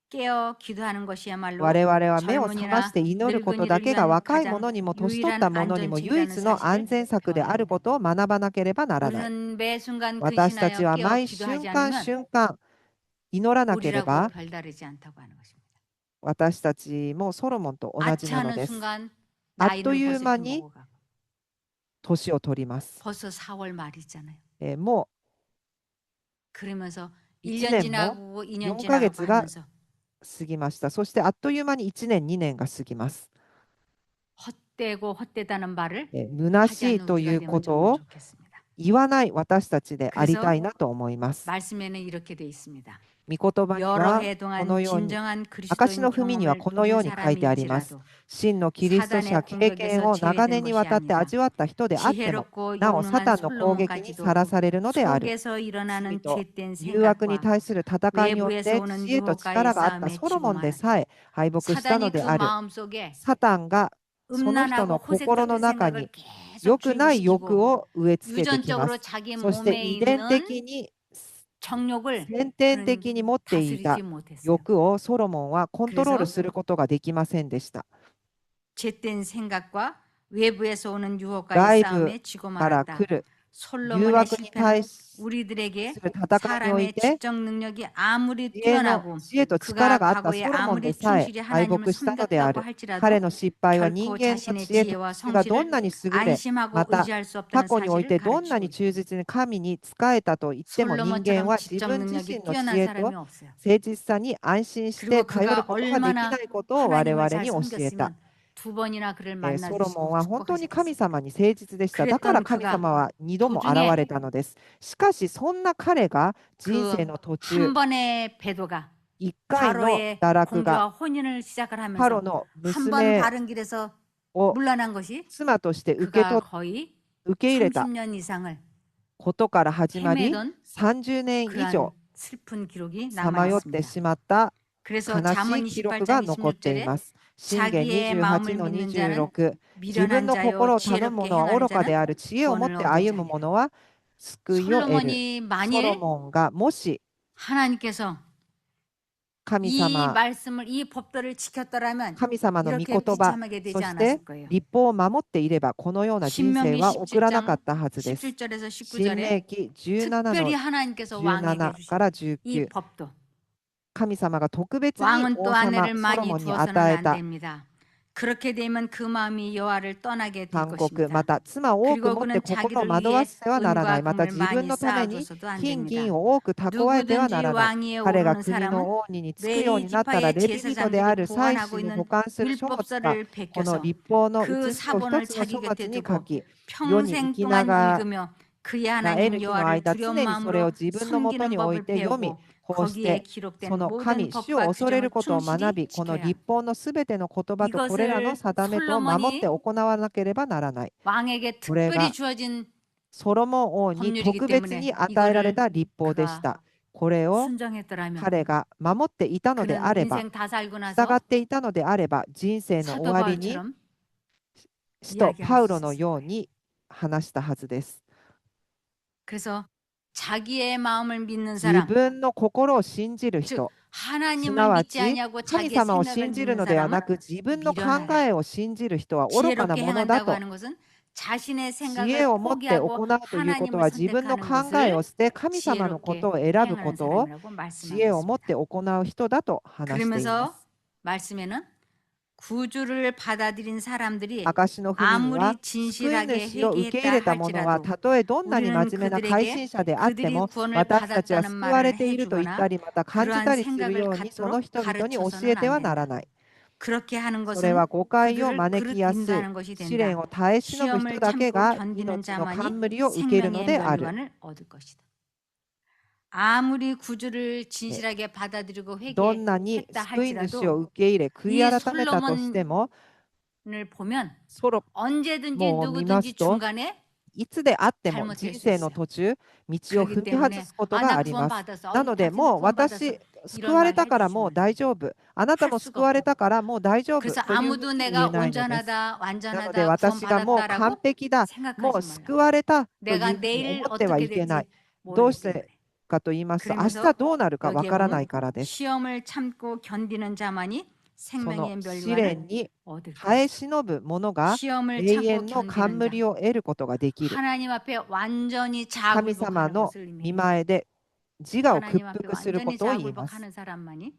깨어 기도하는 것이야말로 我々は目を覚まし 젊은이나 て祈ることだ 늙은이를 けが 위한 若い 가장 者にも年取った 유일한 者にも唯一 안전책이라는 の安 사실을 全策であることを学ばなければならない。 우리는 매 순간 私たち 근신하여 は 깨어 毎 기도하지 瞬間 않으면 瞬間祈らなけれ 우리라고 ば 별다르지 않다고 하는 것입니다. 私たちもソロモンと同じなの 아차하는 です。 순간 あっ 나이는 という 벌써 間 이렇게 に 먹어가고 年を取ります。 벌써 4월 말이잖아요. も 그러면서 1 1년 年も 지나고 2년 4ヶ 지나고 月が 하면서 過ぎました。そしてあっという間に1年、2年が過ぎます。 헛되고 헛되다는 말을 虚 하지 しい 않는 と 우리가 いう 되면 こと 정말 を 좋겠습니다. 言わない私たちでありたいなと思います。 말씀에는 이렇게 돼 있습니다. 御言葉に 여러 は 해 こ 동안 のように 진정한 証 그리스도인 の文には 경험을 このよう 누린 に書いてあります。 사람인지라도 真のキリスト者経験を長年にわたって味わった人であっても 지혜롭고 なおサタ 유능한 ンの攻撃に 솔로몬까지도 さらされるのである。 속에서 일어나는 罪と 죄된 誘惑に 생각과 対する戦いによって知恵と力があったソロモンでさえ敗北したの 사단이 그 である。 마음 속에 サタンがその人の 음란하고 心の 호색적인 中 생각을 に 계속 良くない欲 굴복시키고 を植え付けてきま 유전적으로 す。 자기 そして 몸에 遺伝 있는 的に 정욕을 先天的 그는 に持っていた 다스리지 못했어요. 欲をソロモンはコントロール 그래서 することができませんでした。 죄된 생각과 외부에서 오는 유혹과의 外部 싸움에 지고 から来 말았다. る誘 솔로몬의 惑に対 실패는 す 우리들에게 る戦いにおい 사람의 て 지적 능력이 아무리 知恵 뛰어나고 と 그가 力があった 과거에 ソロモンで 아무리 さえ 충실히 敗 하나님을 北したので 섬겼다고 ある。 彼 할지라도 の失敗は人 결코 間の 자신의 知恵と 지혜와 知恵がどんな 성실을 に優れ、 안심하고 また 의지할 수 過 없다는 去におい 사실을 てどんなに 가르치고 忠 있다. 実に神に仕えたと言っても人間 솔로몬처럼 は自 지적 分自 능력이 身の知 뛰어난 恵 사람이 と 없어요. 誠実さに安心して 그리고 頼る 그가 ことができな 얼마나 いことを我 하나님을 々 잘 に教えた。 섬겼으면 두 번이나 그를 ソ 만나 ロモン 주시고 は本当に神 축복하셨겠어요. 様に誠実でした。だから 그랬던 神 그가 様は2度も現 도중에 れたのです。しかしそんな彼が人 그 生の途 한 中、 번의 배도가 1回の 바로의 堕落が 공주와 혼인을 시작을 パ 하면서 ロの 한 번 娘 바른 길에서 を 물러난 것이 妻として受け 그가 取っ 거의 受け入れた 30년 이상을 ことから始まり、 헤매던 30年以上 그러한 슬픈 기록이 さまよって 남아 しまった 그래서 悲し 잠언 い記録が 28장 残ってい 26절에 ます。箴言 자기의 마음을 28の 믿는 자는 26、 自分 미련한 の 자요 心を頼む 지혜롭게 者は 행하는 愚かで 자는 ある。知恵を持っ 구원을 て 얻을 歩む 자니라. 者は救いを得る。 솔로몬이 ソロ 만일 モンがもし 하나님께서 神 이 様 말씀을 이 법도를 지켰더라면 神様の御 이렇게 言葉、 비참하게 そ 되지 して 않았을 거예요. 立法を守っていればこのような人生 신명기 は送らなか 17장 ったはずです。 17절에서 新 19절에 明記17の 특별히 하나님께서 왕에게 17 주신 から 이 19、 법도 神様が特別に 왕은 王 또 様 아내를 ソロ 많이 モンに 두어서는 与え 안 た 됩니다. 그렇게 되면 그 마음이 여호와를 떠나게 될 勧告、ま 것입니다. た妻を多く 그리고 持って 그는 心を 자기를 惑わ 위해 せてはならない。 은과 また 금을 自分 많이 のために 쌓아둬서도 안 金 됩니다. 銀を多く蓄えてはな 누구든지 らない。 왕위에 彼が 오르는 国 사람은 の王につくよう 레위 になったら 지파의 レビ人であ 제사장들이 る祭 보관하고 司に 있는 保管する書物が 율법서를 この 베껴서 立法の 그 写しを一 사본을 つの 자기 書物 곁에 に書 두고 き、世に生 평생 き 동안 な 읽으며 그의 得 하나님 る日の 여호와를 間、 두려운 常にそれを 마음으로 自分のもと 섬기는 に置い 법을 て読み、 배우고 こうし 거기에 てそ 기록된 の 모든 神、主を 법과 恐れる 규정을 ことを学 충실히 び、この 지켜야 立法のすべての言葉とこれらの 이것을 定めと守って 솔로몬이 行わなければならない。 왕에게 これ 특별히 が 주어진 ソロモン王に 법률이기 特別に 때문에 与えられ 이거를 た立法でし 그가 た。これを 순종했더라면 彼が守っていたので 그는 あれば、 인생 다 살고 従 나서 っていたのであれば、人生の終 사도 わりに 바울처럼 使徒 이야기할 パウ 수 ロの 있었을 よう 거예요. に話したはずです。 그래서 자기의 마음을 믿는 自 사람, 分の心を信じる 즉 人、す 하나님을 なわ 믿지 ち 아니하고 神 자기의 様を 생각을 信じる 믿는 のでは 사람은 なく、自分の考 미련하다. えを信じる人は愚かな 지혜롭게 ものだ 행한다고 と。 하는 것은 자신의 知恵 생각을 を持って行 포기하고 うということ 하나님을 は自分の 선택하는 考えを 것을 捨て神様のことを 지혜롭게 選ぶこ 행하는 とを 사람이라고 知恵を持っ 말씀하고 て行う人だと話していま 그러면서 す。 말씀에는 구주를 받아들인 사람들이 証の文には 아무리 救い 진실하게 主を受け入 회개했다 れた者は 할지라도 たとえどんなに真 우리는 面目な改 그들에게 心者であって 그들이 も 구원을 私たちは 받았다는 救われ 말을 ていると言った 해주거나 りまた感じ 그러한 たりする 생각을 ようにその 갖도록 人々に教 가르쳐서는 えて 안 はなら 된다. ない。 그렇게 하는 それは 것은 誤解を 그들을 招きやす 그릇 い 인도하는 것이 試練 된다. を耐え忍ぶ人 시험을 だけ 참고 が 견디는 命の 자만이 冠を受けるの 생명의 である。 멸관을 얻을 것이다. 아무리 구주를 진실하게 받아들이고 どんなに 회개했다 救い主を 할지라도 受け入れ悔い 이 改めたとしても 솔로몬을 보면 ソロ 언제든지 もう見ま 누구든지 すと 중간에 いつであっても 잘못될 人 수 生の 있어요. 途中道を 그렇기 踏み外 때문에 すことが 나 あります。 구원받았어. なので 당신은 もう 구원받았어. 私救 이런 われ 말 たから 해주시면 もう大丈夫。あなた 할 も 수가 救われ 없고 たからもう大丈夫 그래서 というふう 아무도 に言え 내가 ないのです。 온전하다 なので 완전하다 私がもう完 구원받았다라고 璧だ、もう 생각하지 救 말아요. われたという 내가 ふうに 내일 思ってはい 어떻게 けない。 될지 どう 모르기 して 때문에 かと言いますと、明 그러면서 日どうなるかわ 여기에 からない 보면 からです。 시험을 참고 견디는 자만이 その 생명의 試 멸관을 練に 얻을 耐え 것이다. 忍ぶ者が 시험을 永 참고 遠の 견디는 자 冠を得ることができる。 하나님 앞에 완전히 神様 자굴복하는 の 것을 御 의미해요. 前で自我を屈 하나님 앞에 服するこ 완전히 とを言います。 자굴복하는 사람만이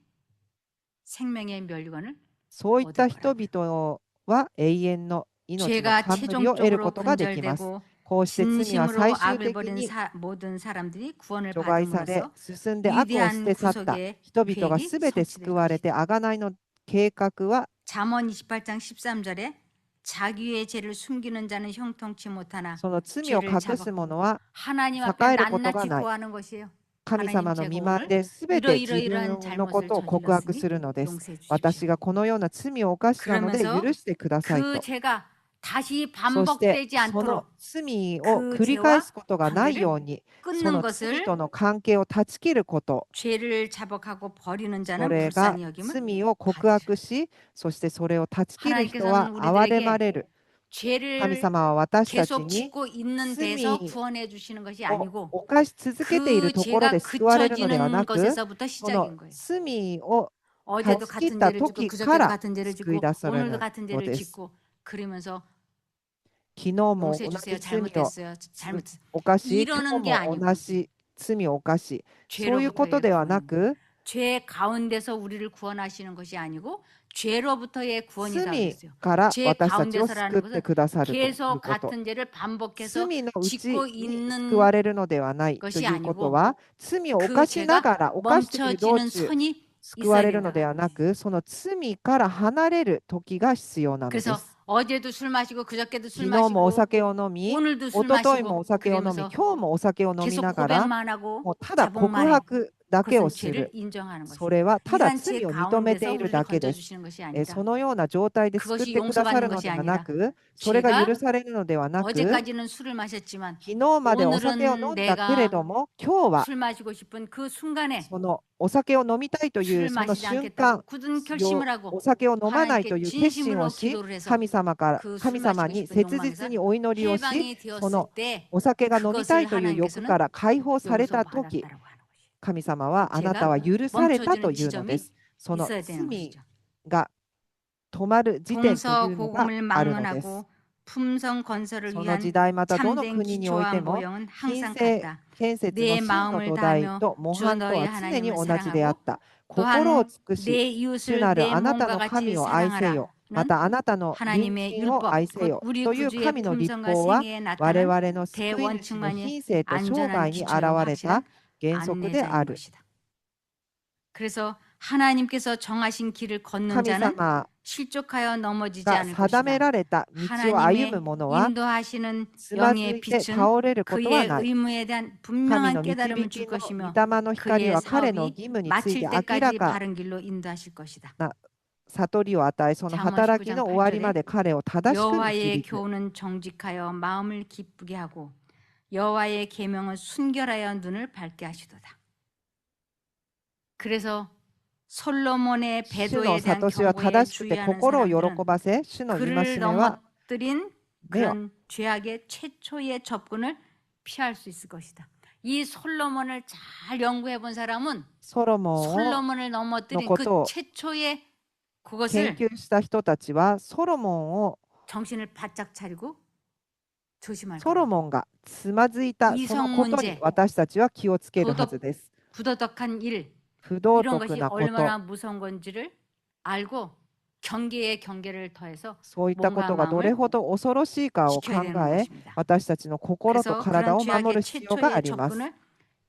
생명의 멸관을 そういった 얻을 人 거랍니다. 々は永遠の命の 죄가 冠を得るこ 최종적으로 とができます。 근절되고 こうして罪は 진심으로 最終 악을 的 버린 に 모든 사람들이 구원을 除外され 받음으로써 進んで悪を捨 위대한 て去った 구속의 人々が 계획이 すべて 성취될 救われて 것이다. 贖いの計画は 잠언 28장 13절에 자기의 죄를 숨기는 자는 형통치 못하나 その罪を 죄를 隠 잡아 す者は 하나님 栄 앞에 えることが 낱낱이 ない。 고하는 것이에요. 神 하나님 様の 제가 御前 오늘 ですべて自 이러이러이러한 分の 잘못을 ことを告白す 저질렀으니 るのです。 용서해 주십시오. 私がこのような罪を犯したので 그러면서 許してください 그 と。 죄가 다시 そして 반복되지 その 않도록 罪を 그 繰り返 죄와 すことがない 관계를 ようにそ 끊는 の罪 것을 との関係を断ち切ること、 죄를 자복하고 버리는 そ 자는 れが 불쌍히 여김을 罪を告 받으리라. 白しそしてそれを断ち切る人 하나님께서는 は憐れま 우리들에게 れる。 죄를 様は私たち 계속 に 짓고 있는 데서 罪 구원해 주시는 것이 を 아니고 犯し続けている 그 ところで 죄가 救われるのではな 그쳐지는 く、 것에서부터 その 시작인 거예요. 罪を 어제도 断ち切っ 같은 た 죄를 짓고 時 그저께도 から 같은 죄를 救い 짓고 出され 오늘도 る 같은 の 죄를 です。 짓고 그러면서 昨日も 용서해 同 주세요. じ罪を 잘못했어요. 잘못 犯し、今 이러는 日 게 も 아니고 同じ罪を犯し、そういうこ 죄로부터의 とではな 구원. く、 죄 가운데서 우리를 구원하시는 것이 아니고 죄로부터의 구원이다 罪 그랬어요. から 죄 私たちを救 가운데서라는 って 것은 くださるという 계속 こと。 같은 죄를 반복해서 罪のうち 짓고 に 있는 救われるのではないと 것이 いうこと 아니고 は、罪を 그 犯しな 죄가 がら、犯している道 멈춰지는 中、 선이 救わ 있어야 れるの 된다고 では 하는 な 거예요. く、その罪から離れる時が必要なので 그래서 す。 어제도 술 마시고 그저께도 술 昨日もお 마시고 酒を飲み、 오늘도 一 술 昨日も 마시고 お酒を飲み、 그러면서 今日もお酒を飲み 계속 ながら、 고백만 하고 もうただ告 자복만 해. 白だけを 그것은 す 죄를 る。 인정하는 そ 것이에요. れはただ 이러한 죄 罪を認めて 가운데서 いる 우리를 だけです。 건져주시는 것이 そ 아니라 のような状態で救っ 그것이 てくださる 용서받는 の 것이 ではな 아니라 く、それが 죄가 許されるのではなく、 어제까지는 술을 마셨지만 昨日までお酒を飲んだけれども、今日は 술 마시고 싶은 그 순간에 そのお酒を飲みたいという 술을 その 마시지 瞬 않겠다고 間、 굳은 결심을 お 하고 酒を飲まないという 하나님께 決心を 진심으로 し、 기도를 해서 神様に 그 술 마시고 싶은 切 욕망에서 実にお祈りをし、 해방이 そ 되었을 の 때 お酒が飲みた 그것을 いという欲 하나님께서는 から解放されたとき、 용서받았다라고 하는 것이에요. 神様はあなた 죄가 は許されたと 멈춰지는 いうので 지점이 す。その 있어야 되는 罪 것이죠. が止まる時点というのが 동서고금을 あるのです。 막론하고 품성 건설을 その 위한 時代またどの 참된 国におい 기초와 ても 모형은 金 항상 星 같다. 建設の 내 真の 마음을 土台 다하며 と模 주 範と 너희 は常に 하나님을 同じであっ 사랑하고 た。心を 또한 尽くし、 내 主 이웃을 なる 내 あなた 몸과 の 같이 神を愛せよ。ま 사랑하라는 たあなたの隣 하나님의 人を 율법, 愛せ 곧 よ。 우리 という 구주의 神の立 품성과 法は 생애에 我 나타난 々の救い主の 대원칙만이 品性と生 안전한 涯に現 기초요 れ 확실한 た原則であ 안내자인 る。 것이다. 그래서 하나님께서 정하신 길을 걷는 神 자는 様 실족하여 넘어지지 が 않을 定め 것이다. られた道を歩 하나님의 む者は 인도하시는 つまず 영의 いて 빛은 倒れることは 그의 ない。 의무에 대한 神 분명한 の 깨달음을 導 줄 きの 것이며 御霊の光 그의 は彼の 사업이 義務につい 마칠 て明ら 때까지 か 바른 길로 인도하실 것이다. な悟りを与え、その 잠언 働き 19장 の終わりま 8절에 で彼を正しく 여호와의 導く。 교훈은 정직하여 마음을 기쁘게 하고 여호와의 계명은 순결하여 눈을 밝게 하시도다. 그래서 솔로몬의 主 배도에 の 대한 悟しは 경고에 正しくて 주의하는 心を喜 사람들은 ばせ、主の戒 그를 めは 넘어뜨린 目を 그런 죄악의 최초의 접근을 피할 수 있을 것이다. 이 솔로몬을 잘 연구해 본 사람은 ソロモンを 솔로몬을 넘어뜨린 그 のことを 최초의 研 그것을 究した人たちは、ソロモンを 정신을 바짝 차리고 조심할 ソロ 거예요. モンがつまずいたそのことに私たちは気をつけるはずです。 부도덕한 일 不道 이런 徳 것이 なこと、 얼마나 무서운 건지를 알고 경계에 경계를 더해서 そういったことがどれほど恐ろしいかを考 지켜야 되는 え、 것입니다. 私たちの心と 그래서 体 그런 を守る 죄악의 必要があ 최초의 ります。 접근을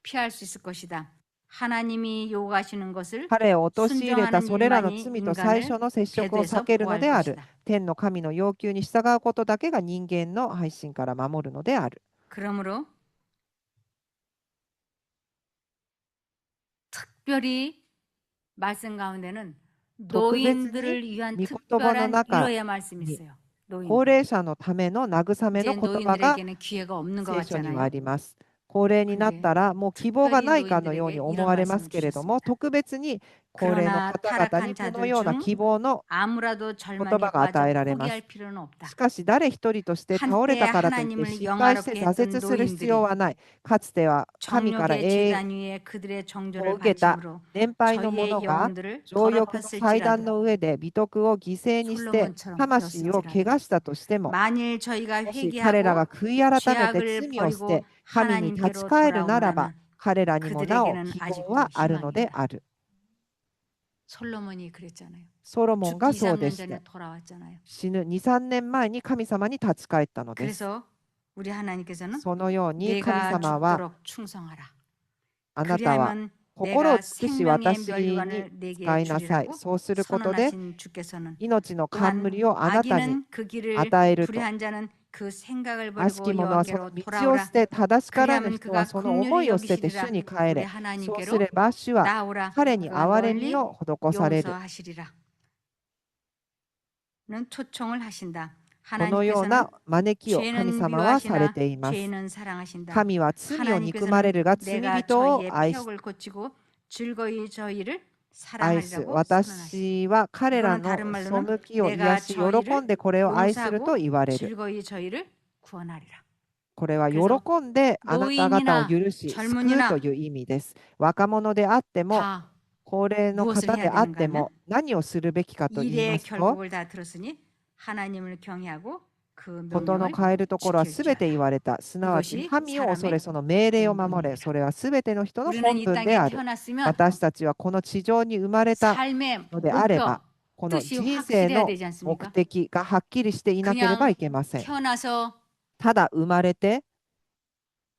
피할 수 있을 것이다. 하나님이 요구하시는 것을 彼を陥れた 순종하는 それらの 일만이 罪と最 인간을 初の接触を 배도에서 避けるの 보호할 である。 것이다. 天の神の要求に従うことだけが人間の配信から守るのである。 그러므로 특별히 말씀 가운데는 노인들을 위한 미국도 특별한 번호나가 위로의 말씀이 있어요. 高 노인들. 齢者のための慰め 이제 の言葉が 노인들에게는 기회가 없는 것 聖書には 같잖아요. あります。高齢になったらもう希望がないかのように思われますけれども、特別に高齢の方々にこのような希望の 아무라도 절망에言葉が与えられます。 포기할 필요는 없다. しかし誰一人として倒れたからといって失敗して挫折する必要はない。かつては神から 정욕의 재단 위에 그들의 정죄를 受けた 바침으로 年配の 저희의 者が 영혼들을 情欲の祭壇 더럽혔을지라도 の上で美徳を犠牲にして魂を汚したとしても、 만일 저희가 もし彼らが 회개하고 悔い改めて 죄악을 罪を捨て 버리고 神に立ち返るならば 하나님께로 彼らにもなお 그들에게는 希 아직도 望はあるので 희망이다. ある。 솔로몬이 그랬잖아요. ソロモンが 죽기 そう 3년 でし 전에 て 돌아왔잖아요. 死ぬ2、3年前に神様に立ち返ったのです。 그래서 우리 하나님께서는 そのように神 내가 様は 죽도록 충성하라. あなたは 그리하면 心を 내가 尽くし 생명의 私に 멸류관을 내게 使いなさい。 주리라고 そうすることで 선언하신 주께서는 命の 또한 冠をあなたに 악인은 그 길을 与えると。 불의한 자는 그 생각을 悪しき 버리고 者はその 여호와께로 道を 돌아오라. 捨て、正しからぬ 그리하면 人は 그가 その思い 긍휼히 を捨てて 여기시리라. 主に帰 우리 れ。そうす 하나님께로 れば主は 나오라. 彼に 그가 憐れみ 널리 を施される。 용서하시리라. 는 초청을 하신다. このよう 하나님께서는 な招きを神 죄는 様はされ 미워하시나 ています。 죄는 사랑하신다. 神は罪を憎まれるが罪 내가 人を 저희의 愛し、 폐역을 고치고 즐거이 저희를 愛す。 사랑하리라고 선언하시고 私は彼ら 이거는 の 다른 말로는 背きを 내가 癒し、喜 저희를 んでこれを愛すると 용서하고 言われる。 즐거이 저희를 구원하리라. これは喜 그래서 んであなた方を 노인이나 許し、救うと 젊은이나 いう意味です。若者であっても、 다 高齢の 무엇을 方 해야 であっ 되는가 て 하면 も何をするべきかと言いま 일의 すと、 결국을 다 들었으니 하나님을 경외하고 그 ことの 명령을 変えるところはすべて 지킬지어다. 言われた。すなわち 이것이 神を恐れ、 사람의 その命令を守れ。 본분이니라. それはすべての人の 우리는 本 이 分で 땅에 ある。 태어났으면 私たちはこの地上に生まれた 삶의 のであれ 목표, ば、この 뜻이 人生 확실해야 の 되지 目 않습니까? 的がはっきりしていなければ 그냥 いけません。 태어나서 ただ生まれて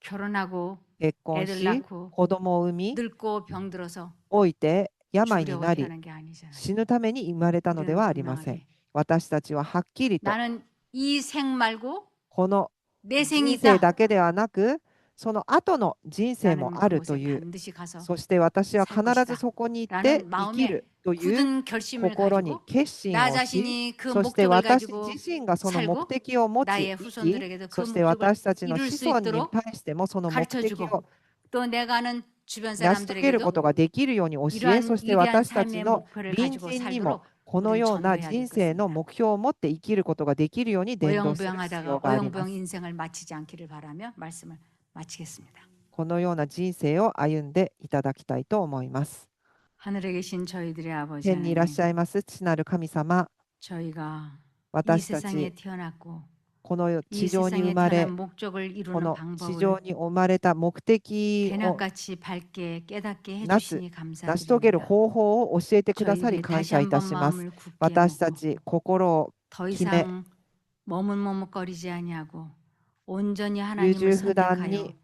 결혼하고 結婚 애들 し 낳고 子供を産み 늙고 병들어서 老いて病に 죽으려고 なり 태어난 게 아니잖아요. 死ぬために生まれたので 우리는 はありません。 분명하게 私たちははっきりと 나는 이 생 말고 この 내 생이 人生 있다. だけではなく、その後の人生も 나는 あると 그곳에 いう、 반드시 가서 そして私は 살 必 것이다. ずそこに行って 라는 生きる 마음에 という 굳은 결심을 心に 가지고 決心 나 をし、 자신이 그 そして 목적을 私 가지고 自身がその目 살고 的を持ち 나의 生き、 후손들에게도 그 そして 목적을 私たちの 이룰 子 수 孫に 있도록 対してもその目的 가르쳐주고 を 또 내가 아는 주변 成し遂げるこ 사람들에게도 とができるように教え、 이러한 そして 위대한 私たち 삶의 の 목표를 隣 가지고 人にも 살도록 この 우리는 ような 전도해야 人 될 生の 것입니다. 目標を持って生きることができるように伝道する必 어영부영하다가 要がありま 어영부영 す。 인생을 마치지 않기를 바라며 말씀을 마치겠습니다. このような人生を歩んでいただきたいと思います。 하늘에 계신 저희들의 아버지 天にいらっ 하나님, しゃいます父なる神様、 저희가 이 私た 세상에 ち 태어났고 この 이 地上に 세상에 生まれ、 태어난 목적을 こ 이루는 の地 방법을 上に生まれた目的を 대낮같이 밝게 깨닫게 なす 해주시니 成し遂げる 감사드립니다. 方法を教えてくださり 저희들이 感 다시 謝いた 한번 します。 마음을 굳게 私た 먹고 ち心を 더 決め、 이상 머뭇머뭇거리지 아니하고 온전히 優 하나님을 柔不断 선택하여 に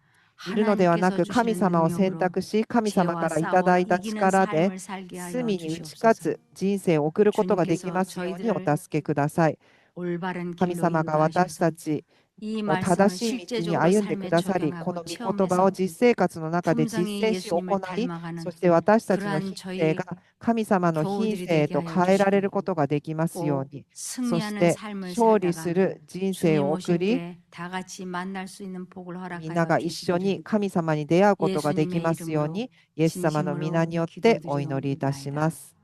いるのではな 하나님께서 く、神 주시는 様を選 능력으로 択し、神様 죄와 からいた 싸워 だいた 이기는 力で 삶을 살게 하여 罪に打ち 주시옵소서. 勝つ人生を送ることができ 주님께서 ますようにお 저희들을 助けください。 올바른 神 길로 様が私 인도하셔서 たち 이 を 말씀을 正しい道に 실제적으로 歩んでく 삶에 ださり、こ 적용하고 の御言葉 체험해서 を実生活の中で実 품성이 践し行 예수님을 い、 닮아가는 そして私たちの 그러한 品性 저희 が神様の品 교우들이 性 되게 と 하여 変えられる 주시고 ことができますよう 꼭 に、そし 승리하는 て 삶을 勝利 살다가 する人生 주님 を送 오실 り、 때 다 같이 만날 수 있는 복을 みんな 허락하여 が一緒 주시기를 に神様に出会うことができ 예수님의 ますよう 이름으로 に、イエス様の皆 진심으로 によってお祈りいたし 기도드리옵나이다. ます。